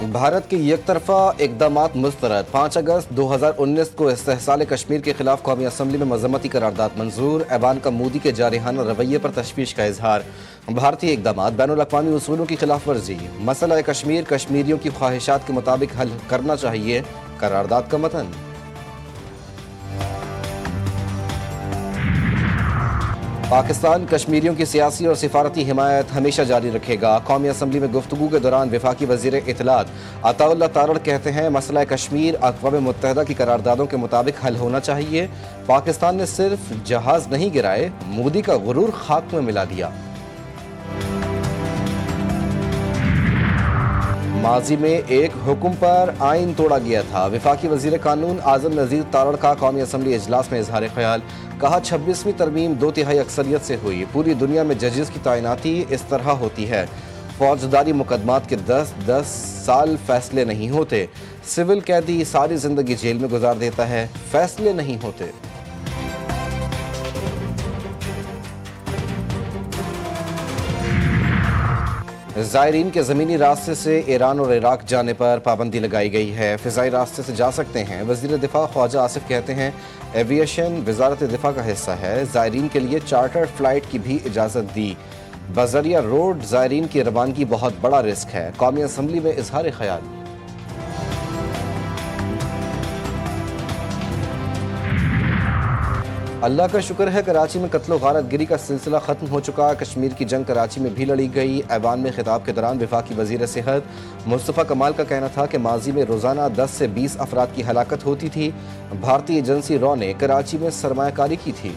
भारत के एक तरफा इकदामात मुस्तरद। 5 अगस्त 2019 को इस्तेहसाल कश्मीर के खिलाफ कौमी असम्बली में मजम्मती करारदाद मंजूर। ऐवान का मोदी के जारहाना रवैये पर तशवीश का इजहार। भारतीय इकदामात बैनुल-अक़वामी उसूलों की खिलाफ वर्जी। मसला कश्मीर कश्मीरियों की ख्वाहिशात के मुताबिक हल करना चाहिए, करारदाद का मतन। पाकिस्तान कश्मीरियों की सियासी और सिफारती हिमायत हमेशा जारी रखेगा। कौमी असम्बली में गुफ्तगू के दौरान वफाकी वज़ीर इत्तलात अताउल्लाह तारड़ कहते हैं मसला कश्मीर अक़वाम मुत्तहिदा की करारदादों के मुताबिक हल होना चाहिए। पाकिस्तान ने सिर्फ जहाज नहीं गिराए, मोदी का गुरूर खाक में मिला दिया। माजी में एक हुक्म पर आइन तोड़ा गया था। वफाकी वज़ीर कानून आज़म नज़ीर तारड़ का कौमी असम्बली इजलास में इजहार ख्याल। कहा 26वीं तरमीम 2/3 अक्सरियत से हुई। पूरी दुनिया में जजेस की तैनाती इस तरह होती है। फौजदारी मुकदमात के 10 साल फैसले नहीं होते। सिविल कैदी सारी जिंदगी जेल में गुजार देता है, फैसले नहीं होते। ज़ायरीन के ज़मीनी रास्ते से ईरान और इराक जाने पर पाबंदी लगाई गई है। फ़िज़ाई रास्ते से जा सकते हैं। वज़ीर दिफा ख्वाजा आसिफ कहते हैं एविएशन वज़ारत दिफा का हिस्सा है। ज़ायरीन के लिए चार्टर्ड फ़्लाइट की भी इजाज़त दी। बज़रिया रोड ज़ायरीन की रवानगी बहुत बड़ा रिस्क है। कौमी असम्बली में इजहार ख्याल। अल्लाह का शुक्र है कराची में कत्ल गारत गिरी का सिलसिला ख़त्म हो चुका। कश्मीर की जंग कराची में भी लड़ी गई। ऐवान में खिताब के दौरान वफाकी वज़ीर सेहत मुस्तफ़ा कमाल का कहना था कि माजी में रोज़ाना 10 से 20 अफराद की हलाकत होती थी। भारतीय एजेंसी रॉ ने कराची में सरमायाकारी की थी।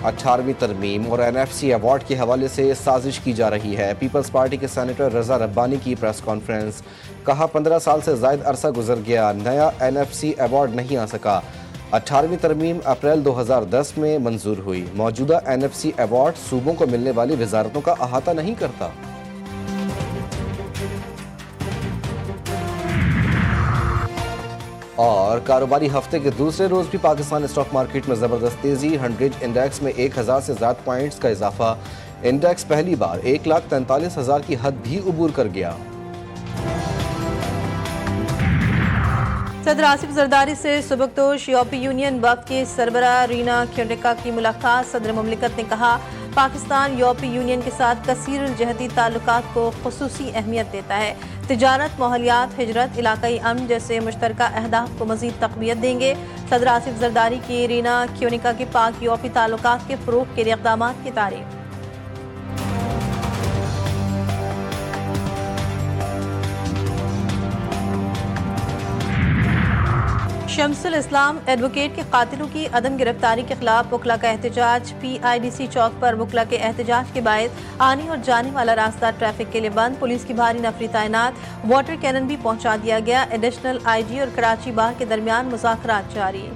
18वीं तरमीम और NFC अवार्ड के हवाले से साजिश की जा रही है। पीपल्स पार्टी के सेनेटर रज़ा रब्बानी की प्रेस कॉन्फ्रेंस। कहा 15 साल से ज़ायद अरसा गुजर गया, नया NFC अवार्ड नहीं आ सका। 18वीं तरमीम अप्रैल 2010 में मंजूर हुई। मौजूदा NFC अवार्ड सूबों को मिलने वाली वजारतों का अहाता नहीं करता। और कारोबारी हफ्ते के दूसरे रोज भी पाकिस्तान स्टॉक मार्केट में जबरदस्त तेजी। 100 इंडेक्स में 1000 से ज्यादा पॉइंट्स का इजाफा। इंडेक्स पहली बार 1,43,000 की हद भी उबूर कर गया। सदर आसिफ जरदारी से सुबकदोश यूरोपीय यूनियन वफ़द के सरबराह रीना क्योनिका की मुलाकात। सदर मुमलिकत ने कहा पाकिस्तान यूरोपीय यूनियन के साथ कसीर जहती ताल्लुकात को खुसूसी अहमियत देता है। तिजारत, माहौलियात, हिजरत, इलाकाई अमन जैसे मुश्तरका अहदाफ को मज़ीद तक़वियत देंगे। सदर आसिफ जरदारी की रीना क्योनिका के पाक यूरोपीय ताल्लुकात के फ़रोग़ के लिए इक़दामात की तारीफ़। शम्सुल इस्लाम एडवोकेट के कातिलों की अदम गिरफ्तारी के खिलाफ वकला का एहतजाज। PIDC चौक पर वकला के एहतजाज के बायस आने और जाने वाला रास्ता ट्रैफिक के लिए बंद। पुलिस की भारी नफरी तैनात। वाटर कैनन भी पहुंचा दिया गया। एडिशनल IG और कराची बार के दरमियान मुज़ाकरात जारी।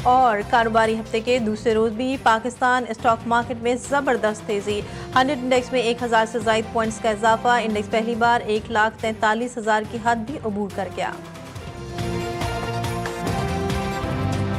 और कारोबारी हफ्ते के दूसरे रोज भी पाकिस्तान स्टॉक मार्केट में जबरदस्त तेजी। 100 इंडेक्स में 1000 से ज्यादा पॉइंट्स का इजाफा। इंडेक्स पहली बार 1,43,000 की हद भी अबूर कर गया।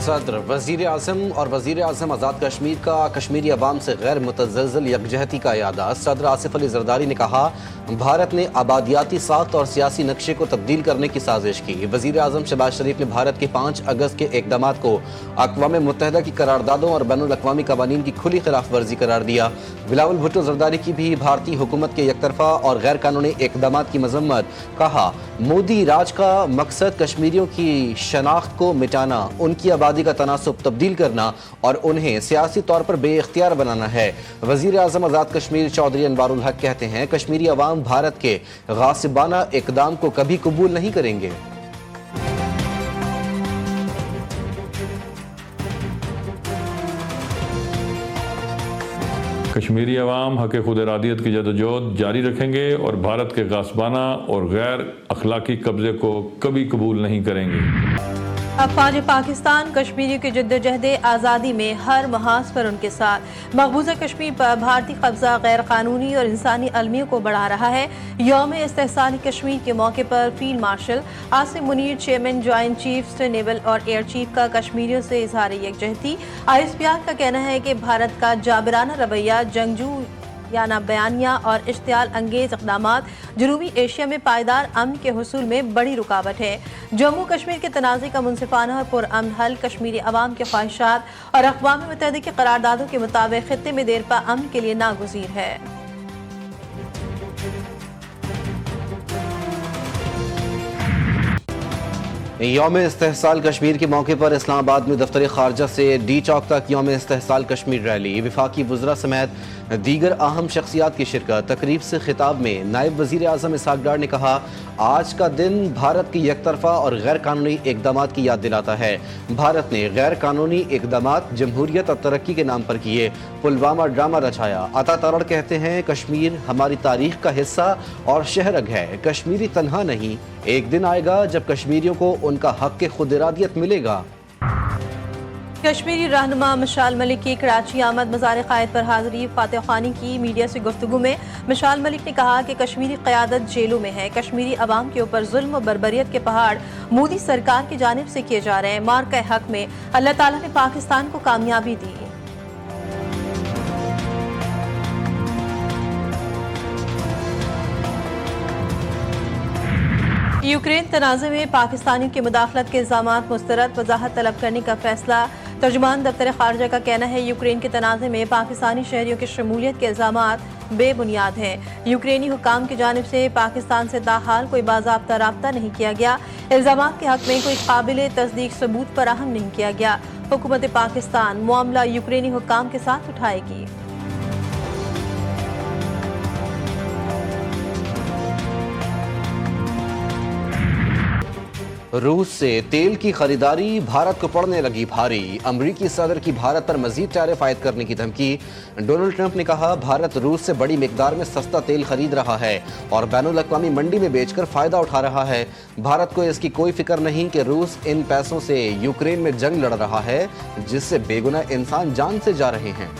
सदर वज़ीर आज़म और वज़ीर आज़म आज़ाद कश्मीर का कश्मीरी अवाम से गैर मुतज़लज़ल यकजहती का यादा। सदर आसिफ अली ज़रदारी ने कहा भारत ने आबादियाती साख्त और सियासी नक्शे को तब्दील करने की साजिश की। वज़ीर आज़म शहबाज शरीफ ने भारत के 5 अगस्त के इक़दामात को अक़वाम मुत्तहिदा की करारदादों और बैनुल-अक़वामी क़वानीन की खुली खिलाफ वर्जी करार दिया। बिलावल भुट्टो ज़रदारी की भी भारतीय हुकूमत के यकतरफा और गैर कानूनी इक़दामात की मज़म्मत। कहा मोदी राज का मकसद कश्मीरियों की शनाख्त को मिटाना, उनकी आबादी का तनासुब तब्दील करना और उन्हें सियासी तौर पर बेइख्तियार बनाना है। वज़ीर आज़म आज़ाद कश्मीर चौधरी अनवारुल हक कहते हैं कश्मीरी अवाम भारत के गासिबाना इक़दाम को कभी कबूल नहीं करेंगे। कश्मीरी अवाम हक़ खुद इरादियत की जदोजहद जारी रखेंगे और भारत के गासिबाना और गैर अखलाकी कब्ज़े को कभी कबूल नहीं करेंगे। अफवाज पाकिस्तान कश्मीरियों की जद्दोजहद आज़ादी में हर महाज पर उनके साथ मकबूजा कश्मीर पर भारतीय कब्जा गैर कानूनी और इंसानी अलमियों को बढ़ा रहा है। यौम इस्तेहसाल कश्मीर के मौके पर field marshal Asim Munir, chairman joint chiefs naval और एयर चीफ का कश्मीरियों से इजहार यकजहती। ISPR का कहना है कि भारत का जाबिराना रवैया, जंगजू याना बयानिया और इश्तियाल अंगेज इक़दामात जनूबी एशिया में पायदार अमन के हुसूल में बड़ी रुकावट है। जम्मू कश्मीर के तनाज़े का मुनसिफाना और पुरअमन हल कश्मीरी अवाम के ख्वाहिशात और अक़वाम मुत्तहिदा की करारदादों के मुताबिक खित्ते में देरपा अमन के लिए नागुज़ीर है। यौम इस्तेहसाल कश्मीर के मौके पर इस्लामाबाद में दफ्तर खारजा से डी चौक तक यौम इस्तेहसाल कश्मीर रैली, वफाकी वज़रा समेत दीगर अहम शख्सियात की शिरकत। तकरीब से खिताब में नायब वज़ीर आज़म इसहाक़ डार ने कहा, आज का दिन भारत की एकतरफा और गैर कानूनी इक़दामात की याद दिलाता है। भारत ने गैर कानूनी इक़दामात जमहूरियत और तरक्की के नाम पर किए, पुलवामा ड्रामा रचाया। अता तारड़ कहते हैं, कश्मीर हमारी तारीख का हिस्सा और शहरग है। कश्मीरी तन्हा नहीं, एक दिन आएगा जब कश्मीरियों को उनका हक़ के खुद इरादियत मिलेगा। कश्मीरी रहनुमा मशाल मलिक की कराची आमद मज़ार क़ायद पर हाज़री। फातिह खानी की मीडिया से गुफ्तगू में मशाल मलिक ने कहा कि कश्मीरी क़यादत जेलों में है। कश्मीरी अवाम के ऊपर जुल्म और बर्बरियत के पहाड़ मोदी सरकार की जानिब से किए जा रहे हैं। मार के हक़ में अल्लाह ताला ने पाकिस्तान को कामयाबी दी। यूक्रेन तनाज़े में पाकिस्तानियों की मुदाखलत के इल्ज़ामात मुस्तरद, वज़ाहत तलब करने का फैसला। तर्जुमान दफ्तर खारजा का कहना है, यूक्रेन के तनाज़े में पाकिस्तानी शहरियों की शमूलियत के इल्ज़ामात बेबुनियाद हैं। यूक्रेनी हुकाम की जानिब से पाकिस्तान से ताहाल कोई बाज़ाब्ता राब्ता नहीं किया गया। इल्ज़ामात के हक़ में कोई काबिल तस्दीक सबूत फराहम नहीं किया गया। हुकूमत पाकिस्तान मामला यूक्रेनी हुकाम के साथ उठाएगी। रूस से तेल की खरीदारी भारत को पड़ने लगी भारी। अमरीकी सदर की भारत पर मजीद टैरिफ आयद करने की धमकी। डोनाल्ड ट्रंप ने कहा, भारत रूस से बड़ी मिकदार में सस्ता तेल खरीद रहा है और बैनुल अक़वामी मंडी में बेचकर फ़ायदा उठा रहा है। भारत को इसकी कोई फिक्र नहीं कि रूस इन पैसों से यूक्रेन में जंग लड़ रहा है, जिससे बेगुनाह इंसान जान से जा रहे हैं।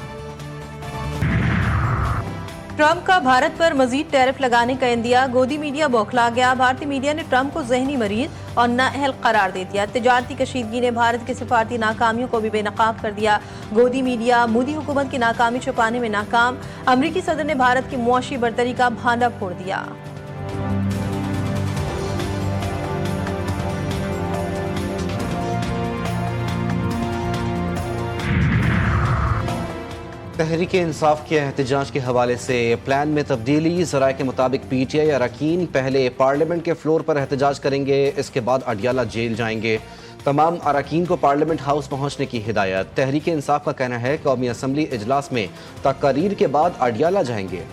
ट्रंप का भारत पर मजीद टैरिफ लगाने का इंदिया। गोदी मीडिया बौखला गया। भारतीय मीडिया ने ट्रंप को जहनी मरीज और नाअहल करार दे दिया। तिजारती कशीदगी ने भारत की सिफारती नाकामियों को भी बेनकाब कर दिया। गोदी मीडिया मोदी हुकूमत की नाकामी छुपाने में नाकाम। अमरीकी सदर ने भारत की मुआशी बरतरी का भांडा फोड़ दिया। तहरीक इंसाफ के एहतजाज के हवाले से प्लान में तब्दीली। ज़राए के मुताबिक PTI अरकान पहले पार्लियामेंट के फ्लोर पर एहतजाज करेंगे, इसके बाद अडियाला जेल जाएंगे। तमाम अरकान को पार्लियामेंट हाउस पहुंचने की हिदायत। तहरीक इंसाफ का कहना है, कौमी असम्बली इजलास में तकरीर के बाद अडियाला जाएंगे।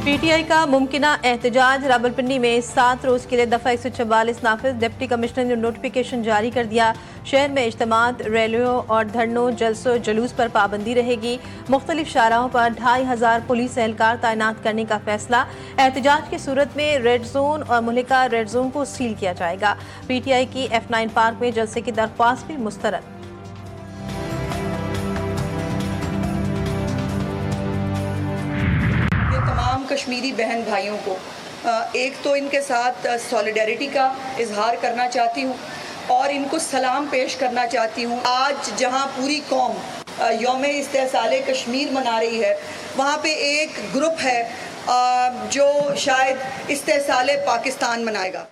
PTI का मुमकिना एहतजाज। रावलपिंडी में 7 रोज के लिए दफा 144 नाफिज। डिप्टी कमिश्नर ने नोटिफिकेशन जारी कर दिया। शहर में इज्तिमात, रैलियों और धरनों, जलसों जुलूस पर पाबंदी रहेगी। मुख्तलिफ शाहराहों पर 2500 पुलिस एहलकार तैनात करने का फैसला। एहतजाज की सूरत में रेड जोन और मुहलिका रेड जोन को सील किया जाएगा। PTI की F9 पार्क में जलसे की दरख्वास्त भी मुस्तरद। कश्मीरी बहन भाइयों को एक तो इनके साथ सॉलिडेरिटी का इजहार करना चाहती हूँ और इनको सलाम पेश करना चाहती हूँ। आज जहाँ पूरी कौम यौम इस्तेहसाल कश्मीर मना रही है, वहाँ पे एक ग्रुप है जो शायद इस्तेहसाल पाकिस्तान मनाएगा।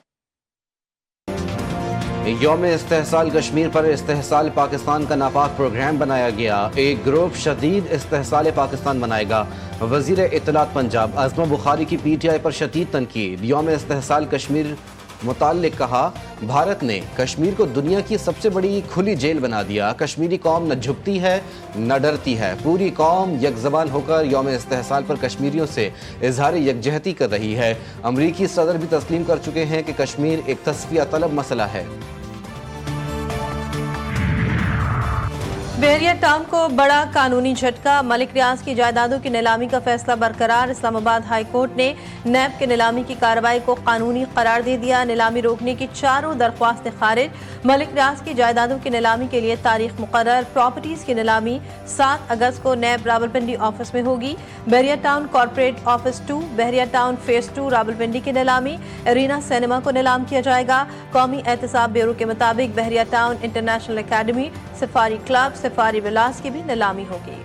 यौम इस्तेहसाल कश्मीर पर इस्तेहसाल पाकिस्तान का नापाक प्रोग्राम बनाया गया। एक ग्रुप शदीद इस्तेहसाल पाकिस्तान मनाएगा। वज़ीर इत्तलात पंजाब अज़मा बुखारी की PTI पर शदीद तनकीद। यौम इस्तेहसाल कश्मीर मुताल्लिक कहा, भारत ने कश्मीर को दुनिया की सबसे बड़ी खुली जेल बना दिया। कश्मीरी कौम न झुकती है न डरती है। पूरी कौम यकज़बान होकर यौम इस्तेहसाल पर कश्मीरियों से इजहार यकजहती कर रही है। अमरीकी सदर भी तस्लीम कर चुके हैं कि कश्मीर एक तस्फिया तलब मसला है। बहरिया टाउन को बड़ा कानूनी झटका। मलिक रियाज की जायदादों की नीलामी का फैसला बरकरार। इस्लामाबाद हाई कोर्ट ने नैब के नीलामी की कार्रवाई को कानूनी करार दे दिया। नीलामी रोकने की चारों दरख्वास्तें खारिज। मलिक रियाज की जायदादों की नीलामी के लिए तारीख मुकर्रर। प्रॉपर्टीज की नीलामी 7 अगस्त को नैब रावलपिंडी ऑफिस में होगी। बहरिया टाउन कॉर्पोरेट ऑफिस 2, बहरिया टाउन फेज 2 रावलपिंडी की नीलामी। एरिना सिनेमा को नीलाम किया जाएगा। कौमी एहतसाब ब्यूरो के मुताबिक Bahria town international academy, safari club, safari villas की भी नीलामी होगी।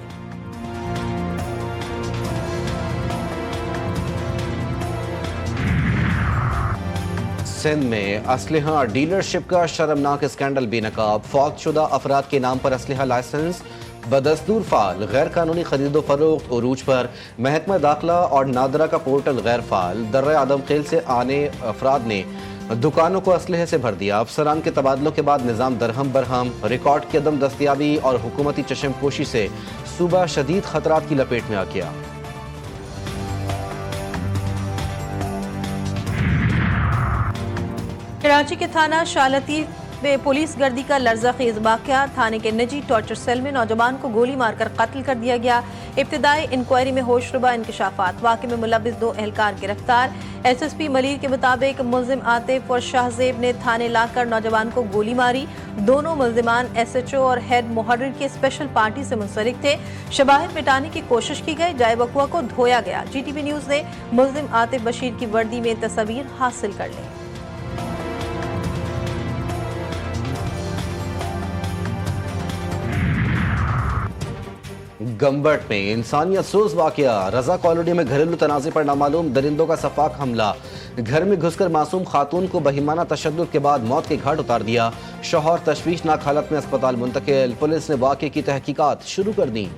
सिंध में असलहा डीलरशिप का शर्मनाक स्कैंडल बेनकाब। फौत शुदा अफराद के नाम पर असलहा लाइसेंस बदस्तूर फाल। गैर कानूनी खरीदो फरोख्त उरूज पर महकमा दाखिला और नादरा का पोर्टल गैर फाल। दर्रा आदम खेल से आने अफराद ने दुकानों को असलहे से भर दिया। अफसरान के तबादलों के बाद निज़ाम दरहम बरहम। रिकॉर्ड की अदम दस्तियाबी और हुकूमती चशमपोशी से सूबा शदीद खतरात की लपेट में आ गया। कराची के थाना शालती में पुलिस गर्दी का लर्ज़ाखेज़ वाक़या। थाने के निजी टॉर्चर सेल में नौजवान को गोली मारकर कत्ल कर दिया गया। इब्तिदाई इंक्वायरी में होशरुबा इंकशाफात। वाक़े में मुलव्विस 2 एहलकार गिरफ्तार। SSP मलिर के मुताबिक मुल्जिम आतिफ और शाहजेब ने थाने लाकर नौजवान को गोली मारी। दोनों मुल्जिमान SHO और हेड मुहर्रिर की स्पेशल पार्टी से मुंसलिक थे। शवाहिद मिटाने की कोशिश की गई। जाए वक़्वा को धोया गया। GTV न्यूज़ ने मुल्जिम आतिफ बशीर की वर्दी में तस्वीर हासिल कर ली। गंबट में इंसानियत सोज वाकया। रजा कॉलोनी में घरेलू तनाज़े पर नामालूम दरिंदों का सफाक हमला। घर में घुसकर मासूम खातून को बहिमाना तशद्दुद के बाद मौत के घाट उतार दिया। शौहर तशवीशनाक हालत में अस्पताल मुंतकिल। पुलिस ने वाक़े की तहकीकात शुरू कर दी।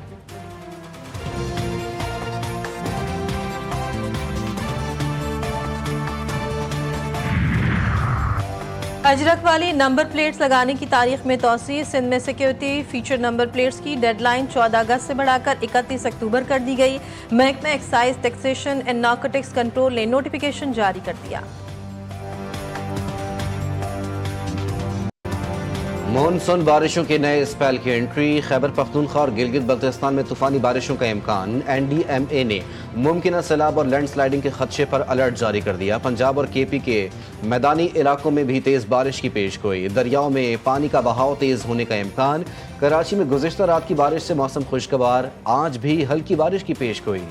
अजरक वाली नंबर प्लेट्स लगाने की तारीख में तौसीह। सिंध में सिक्योरिटी फीचर नंबर प्लेट्स की डेडलाइन 14 अगस्त से बढ़ाकर 31 अक्टूबर कर दी गई। महकमा excise, taxation and narcotics control ने नोटिफिकेशन जारी कर दिया। मॉनसून बारिशों के नए स्पेल की एंट्री। खैबर पख्तूनख्वा और गिलगित बल्तिस्तान में तूफानी बारिशों का इम्कान। NDMA ने मुमकिन सैलाब और लैंड स्लाइडिंग के खदशे पर अलर्ट जारी कर दिया। पंजाब और KP के मैदानी इलाकों में भी तेज बारिश की पेशगोई। दरियाओं में पानी का बहाव तेज होने का इम्कान। कराची में गुज़िश्ता रात की बारिश से मौसम खुशगवार। आज भी हल्की बारिश की पेशगोई।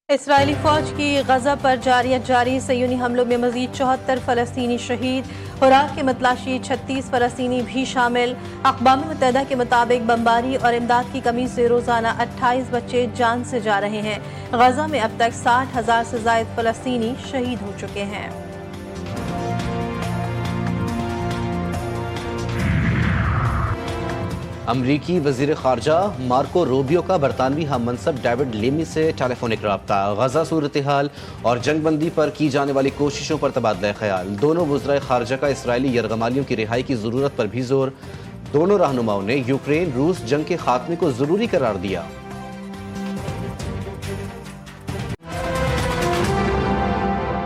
इसराइली फौज की गजा पर जारी सयूनी हमलों में मजीद 74 फलस्तीनी शहीद। खुराक के मतलाशी 36 फलस्तीनी भी शामिल। अक़वाम मुत्तहिदा के मुताबिक बमबारी और इमदाद की कमी से रोजाना 28 बच्चे जान से जा रहे हैं। गजा में अब तक 60,000 से ज़ायद फलस्तीनी शहीद हो चुके हैं। अमरीकी वजीर खारजा मार्को रूबियो का बरतानवी हम मनसब डेविड लेमी से टेलीफोनिक रब्ता। गजा सूरत हाल और जंग बंदी पर की जाने वाली कोशिशों पर तबादला ख्याल। दोनों वज़राए खारजा का इसराइली यरगमालियों की रिहाई की ज़रूरत पर भी जोर। दोनों रहनुमाओं ने यूक्रेन रूस जंग के खात्मे को ज़रूरी करार दिया।